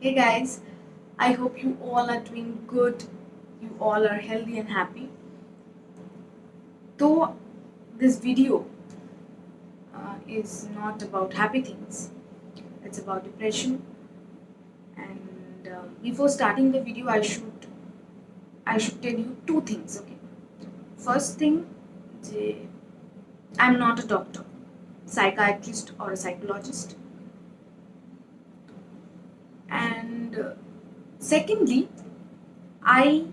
Hey guys, I hope you all are doing good. You all are healthy and happy. Though this video is not about happy things, it's about depression. And before starting the video, I should tell you two things. Okay, first thing, je, I'm not a doctor, psychiatrist or a psychologist, and secondly, I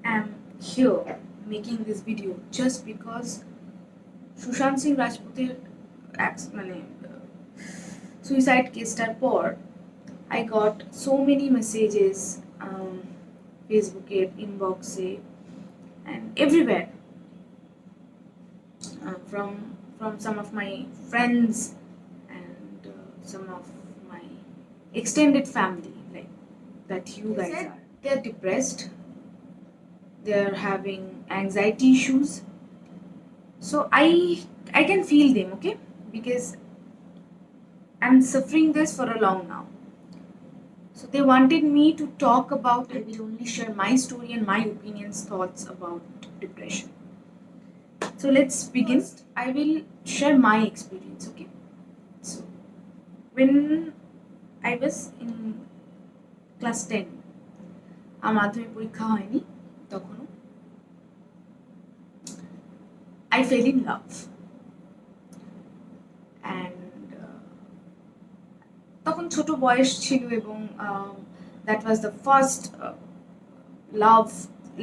am here making this video just because Sushant Singh রাজপুতের মানে suicide কেসটার পর I got so many messages ফেসবুকে ইনবক্সে and everywhere from some of my friends and some of my extended family, like that you guys are. They're depressed, they're having anxiety issues. So I can feel them, okay, because I'm suffering this for a long now. So they wanted me to talk about it. I will only share my story and my opinions, thoughts about depression. So let's begin. I will share my experience, okay. So when I was in class 10, আমার মাধ্যমিক পরীক্ষা হয়নি তখনও, I fell in love. And তখন ছোট বয়স ছিল এবং that was the first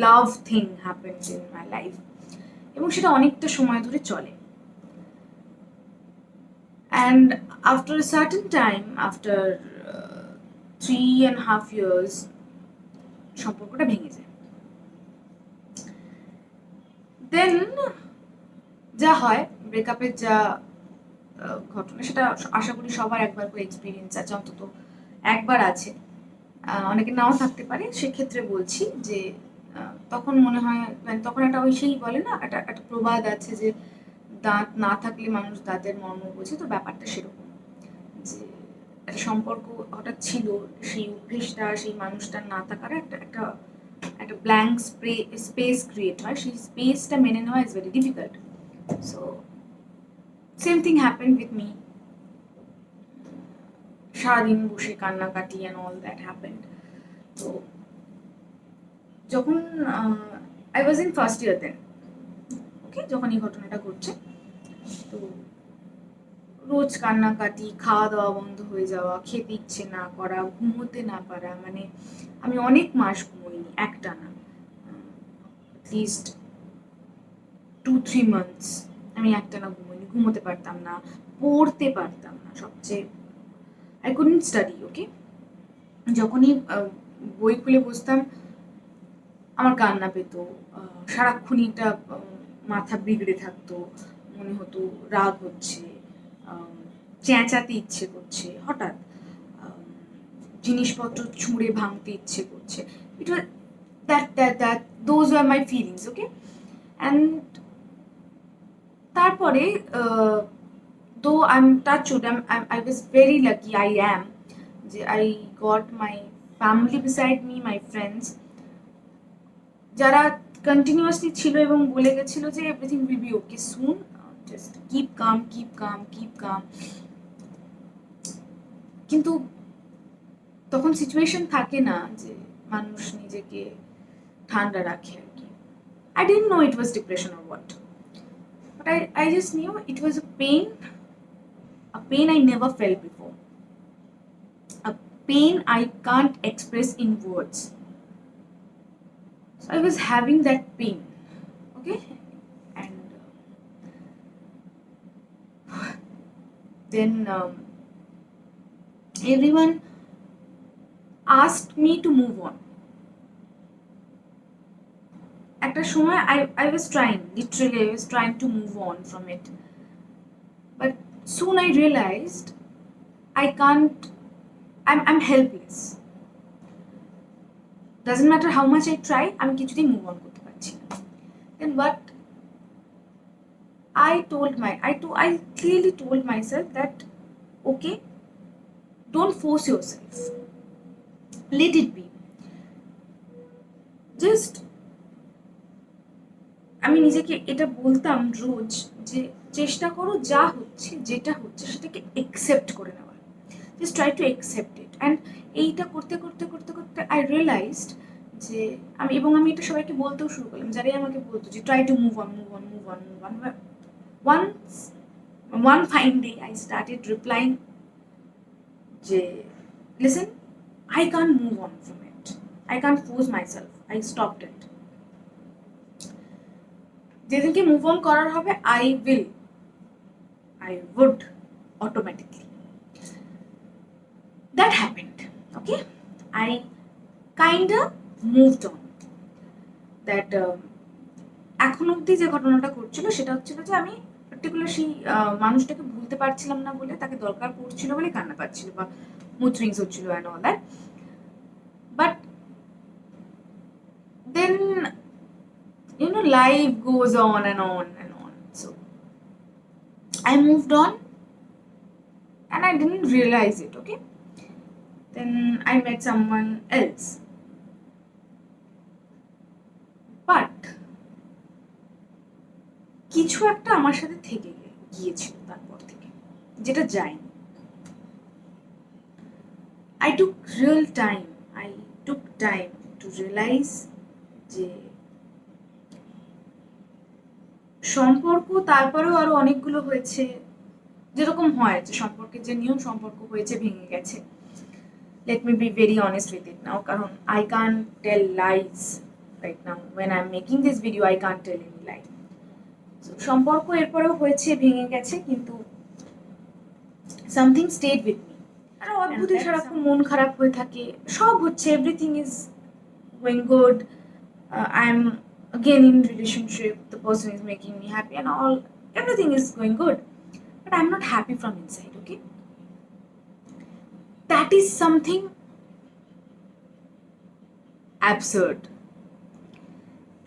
love thing happened in my life, এবং সেটা অনেকটা সময় ধরে চলে. And after a certain time, after 3.5 years, সম্পর্কটা ভেঙে যায়. Then যা হয়, ব্রেকআপের যা ঘটনা, সেটা আশা করি সবার একবার করে এক্সপিরিয়েন্স আছে, অন্তত একবার আছে, অনেকে নাও থাকতে পারে. সেক্ষেত্রে বলছি যে তখন মনে হয়, মানে তখন একটা ওই সেই বলে না, একটা প্রবাদ আছে যে দাঁত না থাকলে মানুষ দাঁতের মর্ম বোঝে. তো ব্যাপারটা সেরকম যে একটা সম্পর্ক হঠাৎ ছিল, সেই অভ্যেসটা, সেই মানুষটার না থাকার একটা ব্ল্যাঙ্ক স্পেস ক্রিয়েট হয়. সেই স্পেসটা মেনে নেওয়া is very difficult. So same thing happened with me. সারাদিন বসে কান্নাকাটি অ্যান্ড অল দ্যাট হ্যাপেন্ড. তো যখন I was in first year then, okay, যখন এই ঘটনাটা ঘটছে, তো রোজ কান্নাকাটি, খাওয়া দাওয়া বন্ধ হয়ে যাওয়া, খেতে ইচ্ছে না করা, ঘুমোতে না পারা. মানে আমি অনেক মাস ঘুমোইনি একটানা, অ্যাটলিস্ট 2-3 months আমি একটানা ঘুমোইনি, ঘুমোতে পারতাম না, পড়তে পারতাম না. সবচেয়ে আই কুডন্ট স্টাডি, ওকে. যখনই বই খুলে বসতাম আমার কান্না পেত, সারাক্ষণই একটা মাথা বিগড়ে থাকতো, মনে হতো রাগ হচ্ছে, চেঁচাতে ইচ্ছে করছে, হঠাৎ জিনিসপত্র ছুঁড়ে ভাঙতে ইচ্ছে করছে. It was that those were my feelings, okay. And তারপরে though I am touch wood, I was very lucky, I am, যে I got my family beside me, my friends, যারা কন্টিনিউয়াসলি ছিল এবং বলে গেছিল যে everything will be okay soon, just keep calm, keep calm, keep calm. কিন্তু তখন situation থাকে না যে মানুষ নিজেকে ঠান্ডা রাখে আর কি. I didn't know it was depression or what, but I just knew it was a pain I never felt before, a pain I can't express in words. So I was having that pain, okay. And then everyone asked me to move on. At a সময় I was trying, literally I was trying to move on from it, but soon I realized I can't. I'm helpless. Doesn't matter how much I try, আমি কিছুতেই move on করতে পারছি না. Then what I clearly told myself that okay, don't force yourself. Let it be. Just আমি নিজেকে এটা বলতাম রোজ যে চেষ্টা করো যা হচ্ছে যেটা হচ্ছে সেটাকে একসেপ্ট করে নেওয়ার, just try to accept it. And এইটা করতে করতে করতে করতে আই রিয়েলাইজড যে আমি এটা সবাইকে বলতেও শুরু করলাম, যারাই আমাকে বলতো যে try to move on move on move on move on. Once one fine day I started replying যে listen, I can't move on from it, I can't force myself, I stopped it. যেদিনকে move on করার হবে I would automatically. That happened. Okay, I kinda moved on. That এখন অবধি যে ঘটনাটা ঘটছিল সেটা হচ্ছিল যে আমি পার্টিকুলার সেই মানুষটাকে ভুলতে পারছিলাম না বলে, তাকে দরকার পড়ছিল বলে কান্না পাচ্ছিল বা মুড সুইংস হচ্ছিল and all that. But then life goes on and on and on. So I moved on and I didn't realize it. Okay, then I met someone else, but কিছু একটা আমার সাথে থেকে গিয়েছিল তারপর থেকে, যেটা যায়নি। I took time to realize যে সম্পর্ক তারপরেও আরো অনেকগুলো হয়েছে, যেরকম হয় যে সম্পর্কের যে নিয়ম, সম্পর্ক হয়েছে ভেঙে গেছে। Let me be very honest with it now, কারণ I can't tell lies right now. When I'm making this video, I can't tell any lie. So সম্পর্ক এরপরেও হয়েছে, ভেঙে গেছে, কিন্তু something stayed with me. আর অদ্ভুতই সারাক্ষণ মন খারাপ হয়ে থাকে, সব হচ্ছে, everything is going good, I'm again in relationship, the person is making me happy and all, everything is going good, but I'm not happy from inside. Okay, that is something absurd.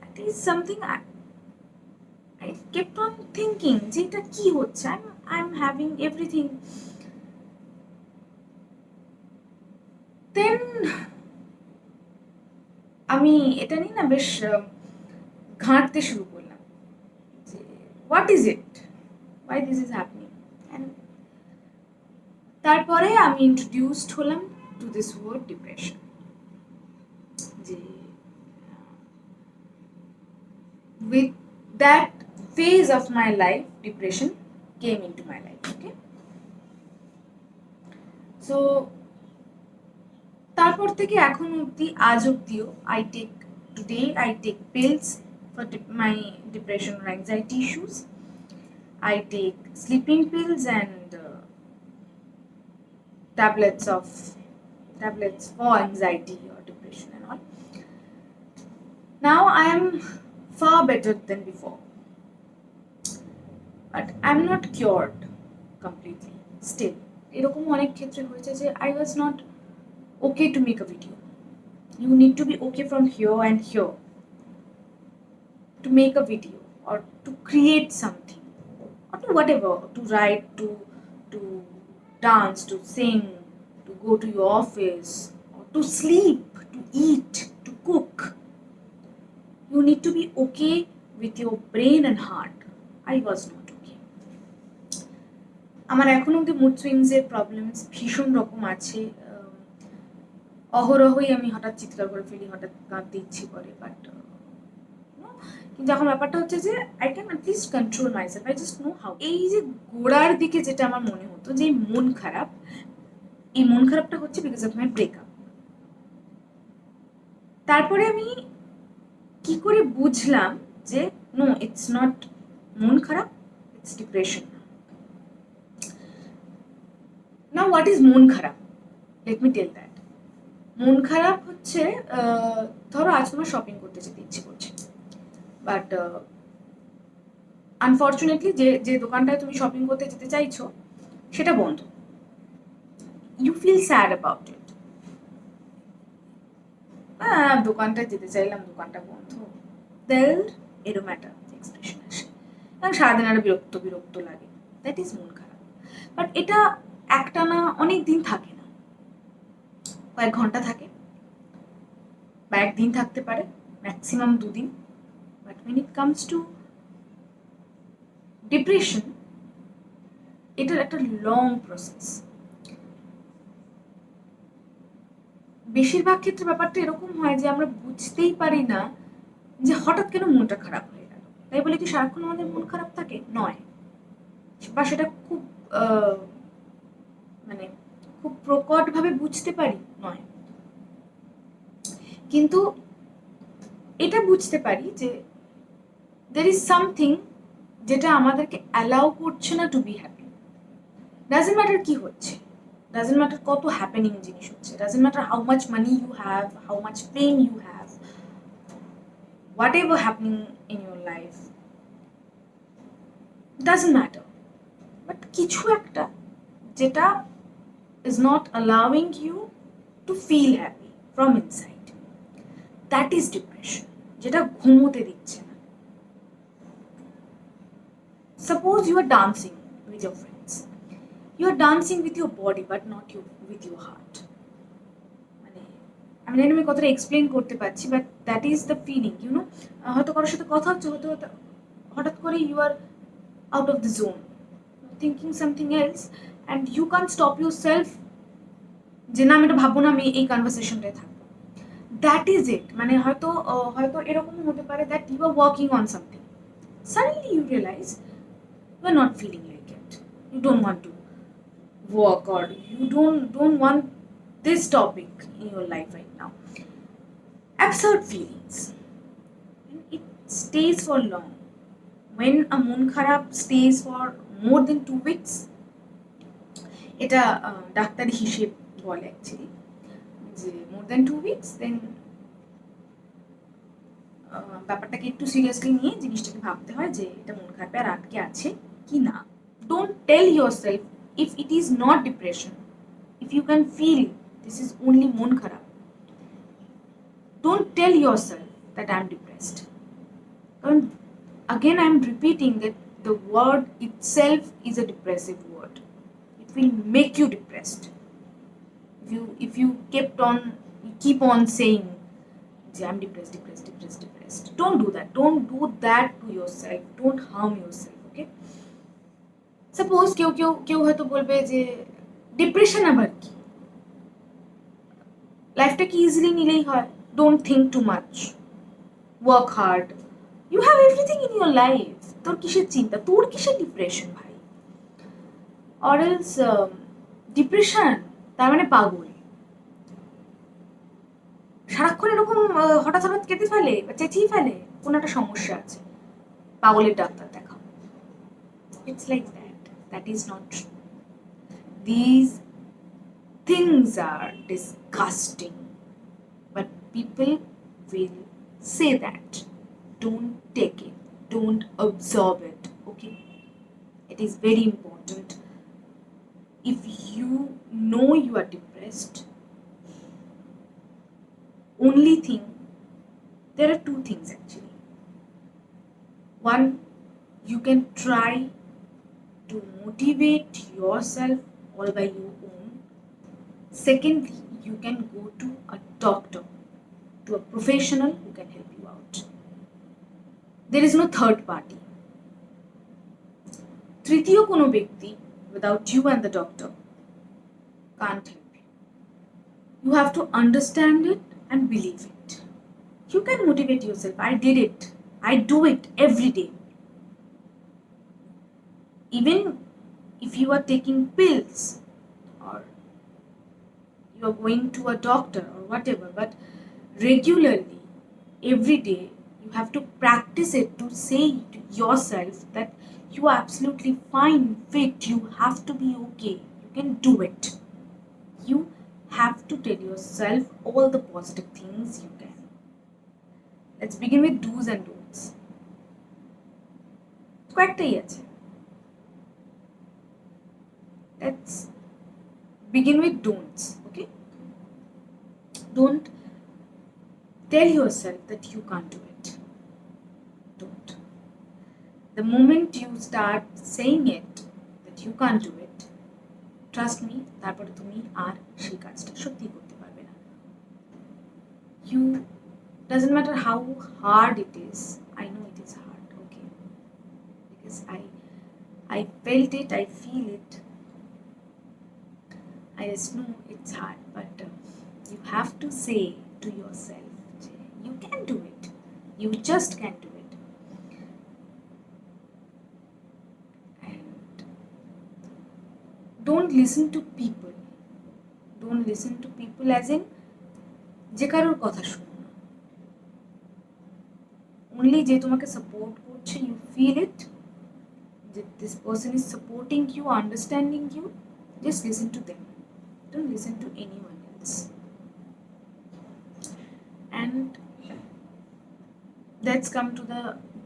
That is something I kept on thinking যে এটা কি হচ্ছে, I'm having everything. Then আমি এটা নিয়ে না বেশ ঘাঁটতে শুরু করলাম যে what is it, why this is happening. And তারপরে আমি ইন্ট্রোডিউসড হলাম টু দিস ওয়ার্ড ডিপ্রেশন। যে with that phase of my life depression came into my life. Okay, so তারপর থেকে এখন অবধি, আজ অবধিও I take pills for my depression or anxiety issues. I take sleeping pills and tablets for anxiety or depression and all. Now I am far better than before, but I'm not cured completely still. এরকম অনেক ক্ষেত্রে হয়েছে যে I was not okay to make a video. You need to be okay from here and here to make a video or to create something or to whatever, to write, to dance, to sing, to go to your office, or to sleep, to eat, to cook. You need to be okay with your brain and heart. I was not okay. আমার এখন অব্দি mood সুইংসের problems ভীষণ রকম আছে। অহরহই আমি হঠাৎ চিৎকার করে ফেলি, হঠাৎ কাঁদতে ইচ্ছে করে, বাট কিন্তু এখন ব্যাপারটা হচ্ছে যে I can at least control myself, I just know how. এই যে গোড়ার দিকে যেটা আমার মনে হতো যে মন খারাপ, এই মন খারাপটা হচ্ছে বিকজ অফ মাই ব্রেকআপ। তারপরে আমি কি করে বুঝলাম যে নো, ইটস নট মন খারাপ, it's depression. Now what is মন খারাপ? Let me tell that. মন খারাপ হচ্ছে, ধরো আজ তোমার শপিং করতে যেতে ইচ্ছে করছে, বাট আনফর্চুনেটলি যে দোকানটায় তুমি শপিং করতে যেতে চাইছো সেটা বন্ধ। You feel sad about it. দোকানটায় যেতে চাইলাম, দোকানটা বন্ধ, দেন এরকম একটা এক্সপ্রেশন আসে এবং সারাদিন আরো বিরক্ত লাগে। দ্যাট ইজ মন খারাপ। বাট এটা একটানা অনেক দিন থাকে না, কয়েক ঘন্টা থাকে, বা একদিন থাকতে পারে, ম্যাক্সিমাম 2 দিন। But when it comes to depression, এটার একটা লং প্রসেস। বেশিরভাগ ক্ষেত্রে ব্যাপারটা এরকম হয় যে আমরা বুঝতেই পারি না যে হঠাৎ কেন মনটা খারাপ হয়ে গেল। তাই বলে কি সারাক্ষণ আমাদের মন খারাপ থাকে? নয়। বা সেটা খুব মানে খুব প্রকটভাবে বুঝতে পারি? নয়। কিন্তু এটা বুঝতে পারি যে there is something যেটা আমাদেরকে অ্যালাউ করছে না to be happy. Doesn't matter কি হচ্ছে, ডাজন্ট ম্যাটার কত হ্যাপেনিং জিনিস হচ্ছে, doesn't matter how much money you have, how much fame you have, whatever happening in your life, doesn't matter. But কিছু একটা যেটা is not allowing you to feel happy from inside, that is depression, যেটা ঘুমোতে দিচ্ছে না। Suppose you are dancing with your friends, you are dancing with your body but not with your heart. মানে আমি জানি আমি কতটা এক্সপ্লেন করতে পারছি, but that is the feeling, you know. হয়তো কারোর সাথে কথা হচ্ছে, হয়তো হঠাৎ করে you are out of the zone, thinking something else, and you can stop yourself যে না আমি এটা ভাববো না, আমি এই কনভারসেশনটায় থাকবো। That is it. মানে হয়তো এরকমও হতে পারে that you are working on something, suddenly you realize you are not feeling like it, you don't want to work, or you don't want this topic in your life right now. Absurd feelings, and it stays for long. When a mon kharap stays for more than 2 weeks, এটা ডাক্তারি হিসেব বলে actually, যে more than 2 weeks, দেন ব্যাপারটাকে একটু seriously নিয়ে জিনিসটাকে ভাবতে হয় যে এটা মন খারাপে আর আটকে আছে কি না। Don't tell yourself if it is not depression, if you can feel this is only মন খারাপ, don't tell yourself that I am depressed. কারণ again I am repeating that the word itself is a depressive word. It will make you depressed if you keep on saying I'm depressed. Don't do that. Don't do that to yourself. Don't harm yourself. Okay? Suppose কেউ হয়তো বলবে যে depression আবার কি, লাইফটাকে easily নিলেই হয়, don't think too much, work hard, you have everything in your life, তোর কিসের চিন্তা, তোর কিসের ডিপ্রেশন ভাই? অর এলস ডিপ্রেশন তার মানে পাগল, সারাক্ষণ এরকম হঠাৎ কেঁদে ফেলে বা চেঁচিয়ে ফেলে, কোনো একটা সমস্যা আছে, পাগলের ডাক্তার দেখাও। It's like that, that is not true. These things are disgusting, but people will say that. Don't take it, don't absorb it, okay? It is very important. If you know you are depressed, only thing, there are 2 things actually. One, you can try to motivate yourself all by your own. Secondly, you can go to a doctor, to a professional who can help you out. There is no third party. তৃতীয় কোনো ব্যক্তি without you and the doctor can't help you. You have to understand it and believe it. You can motivate yourself. I did it. I do it every day. Even if you are taking pills or you are going to a doctor or whatever, but regularly, every day, you have to practice it to say to yourself that you are absolutely fine, fit, you have to be okay, you can do it. You have to tell yourself all the positive things you can. Let's begin with do's and don'ts. কয়েকটাই আছে। Let's begin with don'ts, okay? Don't tell yourself that you can't do it. Don't. The moment you start saying it that you can't do it, trust me, তারপরে তুমি আর সেই কাজটা সত্যি করতে পারবে না। You Doesn't matter how hard it is. I know it is hard, okay? Because I felt it, I feel it. I just know it's hard, but you have to say to yourself, you can do it. You just can do it. And don't listen to people. Don't listen to people as in যে কারোর কথা শুনো না। Only যে তোমাকে support করছে, you feel it, that this person is supporting you, understanding you, just listen to them. Don't listen to anyone else. And let's come to the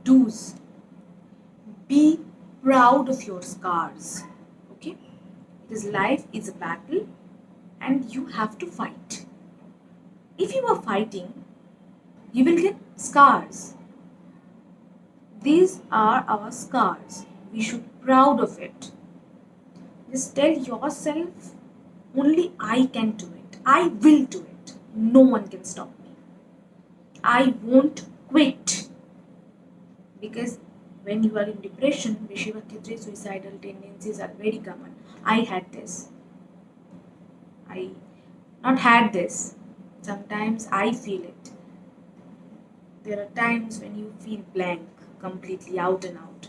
do's. Be proud of your scars, okay? Because life is a battle and you have to fight. If you are fighting, you will get scars. These are our scars. We should be proud of it. Just tell yourself, only I can do it. I will do it. No one can stop me. I won't quit. Because when you are in depression, বেশিরভাগ ক্ষেত্রে suicidal tendencies are very common. I had this. I not had this. Sometimes I feel it. There are times when you feel blank, completely out and out.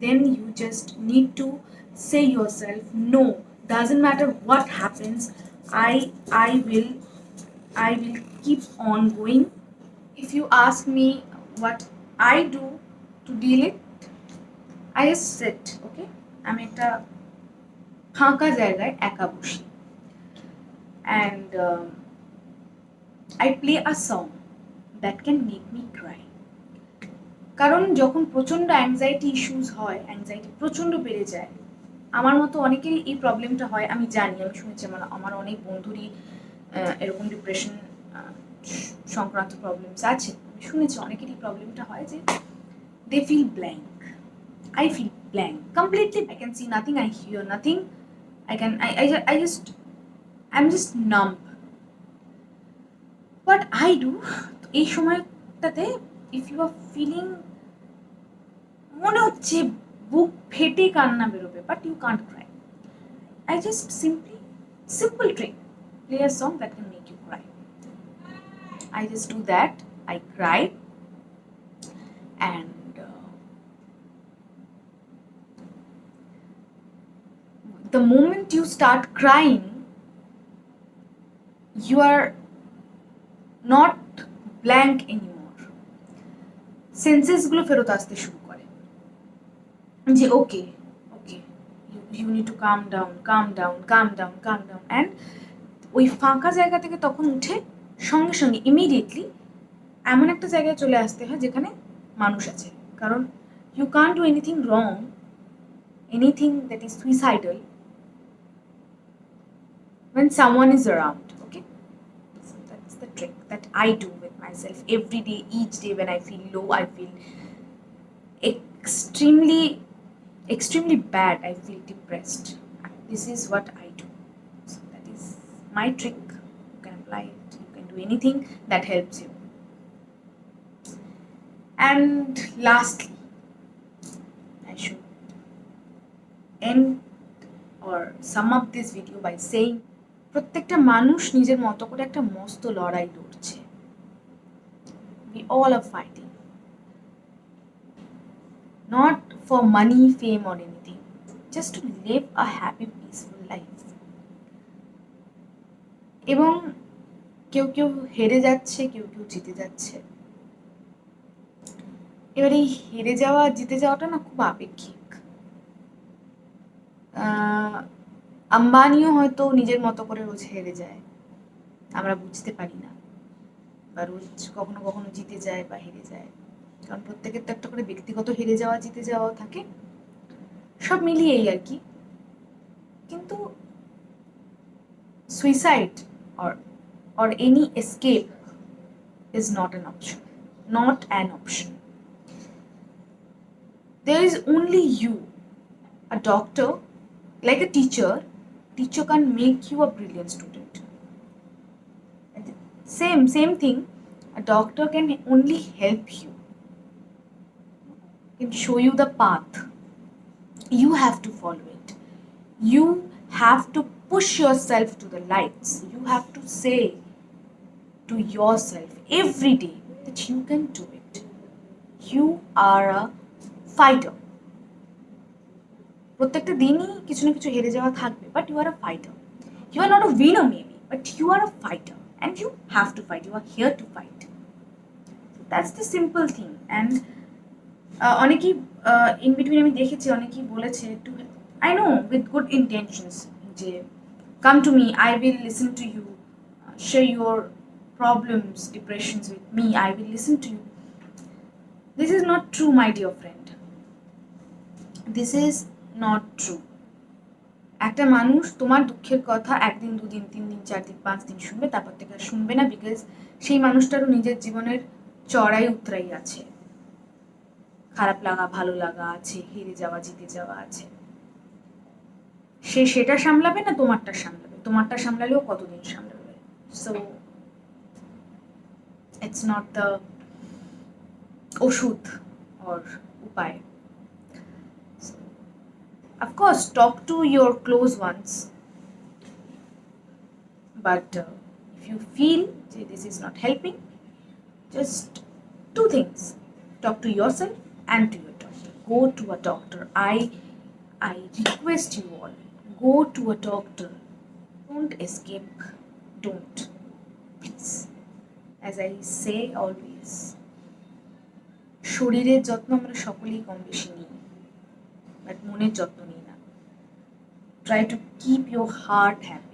Then you just need to say yourself, no, doesn't matter what happens, I will keep on going. If you ask me what I do to deal it, I just sit, okay? আমি একটা ফাঁকা জায়গায় একা বসি and I play a song that can make me cry. কারণ যখন প্রচণ্ড anxiety issues হয়, অ্যাংজাইটি প্রচণ্ড বেড়ে যায়, আমার মতো অনেকেরই এই প্রবলেমটা হয়, আমি জানি, আমি শুনেছি, আমার অনেক বন্ধুরই এরকম ডিপ্রেশন সংক্রান্ত প্রবলেমস আছে, আমি শুনেছি অনেকেরই প্রবলেমটা হয় যে they feel blank. I feel blank completely. I can see nothing, I hear nothing, I'm just numb. What I do এই সময়টাতে, if you are feeling মনে হচ্ছে বুক ফেটে কান্না বেরোবে, but you can't cry, I just simple trick, play a song that can make you cry. I just do that, I cry, and the moment you start crying, you are not blank anymore. Senses গুলো ফেরত আসতে শুরু করে যে ওকে you need to calm down, and ওই ফাঁকা জায়গা থেকে তখন উঠে সঙ্গে সঙ্গে ইমিডিয়েটলি এমন একটা জায়গায় চলে আসতে হয় যেখানে মানুষ আছে। কারণ you can't do anything wrong, anything that is suicidal when someone is around, okay? So that's the trick that I do with myself every day, each day. When I feel low, I feel extremely bad, I feel depressed, this is what I do. So that is my trick. You can apply it, you can do anything that helps you. And lastly, I should end or sum up this video by saying, প্রত্যেকটা মানুষ নিজের মতো করে একটা মস্ত লড়াই লড়ছে। We all are fighting, not for money, fame or anything, just to live a happy, peaceful life. এবং কেউ কেউ হেরে যাচ্ছে, কেউ কেউ জিতে যাচ্ছে। এবার এই হেরে যাওয়া জিতে যাওয়াটা না খুব আপেক্ষিক। আম্বানিও হয়তো নিজের মতো করে রোজ হেরে যায়, আমরা বুঝতে পারি না, বা রোজ কখনো কখনো জিতে যায় বা হেরে যায়, কারণ প্রত্যেকের তো একটা করে ব্যক্তিগত হেরে যাওয়া জিতে যাওয়া থাকে, সব মিলিয়েই আর কি। কিন্তু suicide or any escape is not an option. There is only you. A doctor, like a teacher can make you a brilliant student. Same thing, a A doctor can only help you, can show you the path. You have to follow it. You have to push yourself to the lights. You have to say to yourself every day that you can do it. You are a fighter. প্রত্যেকটা দিনই কিছু না কিছু হেরে যাওয়া থাকবে, but you are a fighter. You are not a winner maybe, but you are a fighter and you have to fight. You are here to fight. That's the simple thing. And অনেকেই in between আমি দেখেছি অনেকেই বলেছে too, I know with good intentions, যে come to me, I will listen to you, share your problems, depressions with me, I will listen to you. This is not true, my dear friend. This is not true. একটা মানুষ তোমার দুঃখের কথা একদিন, দুদিন, 3 দিন, 4 দিন, 5 দিন শুনবে, তারপর থেকে আর শুনবে না, বিকজ সেই মানুষটারও নিজের জীবনের চড়াই উতরাই আছে, খারাপ লাগা ভালো লাগা আছে, হেরে যাওয়া জিতে যাওয়া আছে। সে সেটা সামলাবে না তোমারটা সামলাবে, তোমারটা সামলালেও কতদিন সামলাবে। So it's not the oshud or upay. So, of course, talk to your close ones, but if you feel this is not helping, just two things: talk to yourself and to your doctor. Go to a doctor. I request you all, go to a doctor. Don't escape. Don't, please. As I say always, শরীরের যত্ন আমরা সকলেই কম বেশি নিই, but মনের যত্ন নিই না। Try to keep your heart happy.